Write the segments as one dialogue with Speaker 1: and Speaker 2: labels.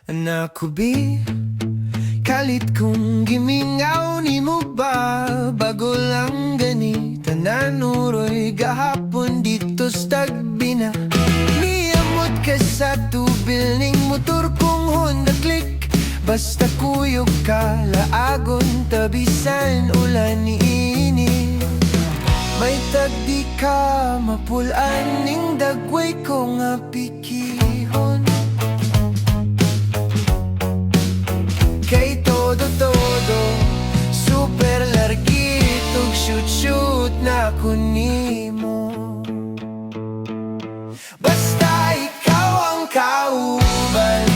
Speaker 1: Nakubi, kalit kong gimingaw ni mo ba? Bago lang gani, tananuroy gahapon dito sa Tagbina. Niyamot ka sa tubil ning motor kong Honda Click. Basta kuyog ka, laagon, tabisan, ulan ni ini. May tagdi ka, mapulaan ning dagway ko nga pikihon. Kay todo-todo, super largitog shoot-shoot na kunimo. Basta ikaw ang kauban,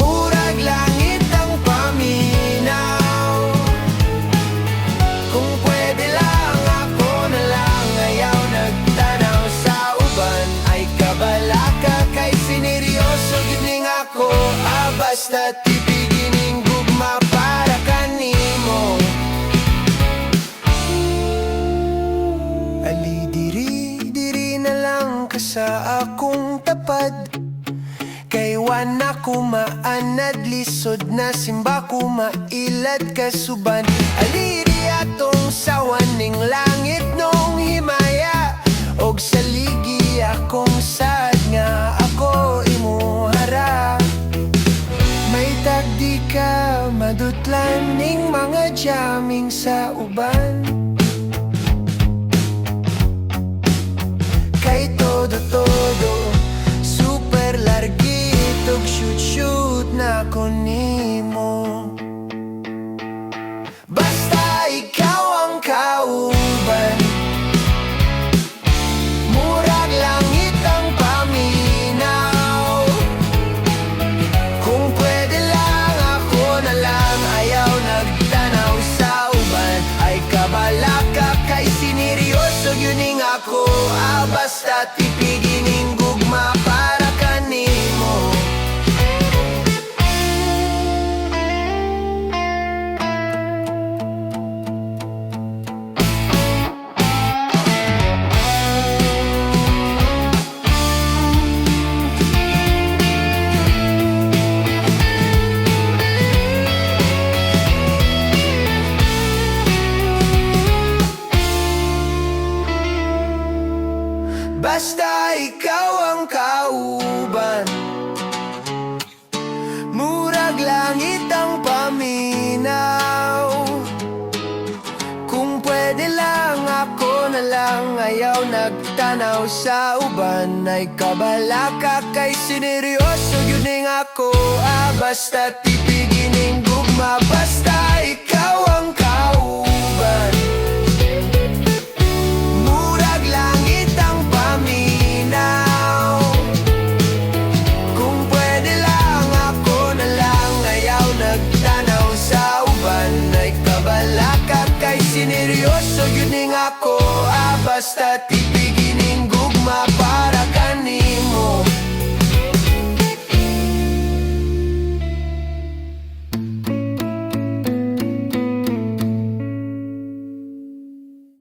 Speaker 1: murag langit ang paminaw. Kung pwede lang, ako na lang ayaw nagtanaw sa uban. Ay kabala ka kay sineryoso gining ako. Basta tipigining gugma para kanimo. Ali diri na lang ka sa akong tapad. Kay wana ko maanad, lisod na simba ko mailad kasuban. Ali di atong sawaning langit nung himaya. Og sa ligi akong sad nga ako imuhara. May tagdi ka, madutlan ning mga jamming sa uban. Kay todo-todo, super largitog shoot-shoot na kunimo. Basta ikaw ang kauban, murag langit ang paminaw. Kung pwede lang, ako na lang ayaw nagtanaw sa uban. Ay kabala ka kay sineryoso yuning ako. Basta tipigining gugma para kanimo. Basta ikaw ang kauban, murag langit ang paminaw. Kung pwede lang, ako na lang ayaw nagtanaw sa uban. Ay kabala ka kay sineryoso yuning ako. Basta tipigining gugma, basta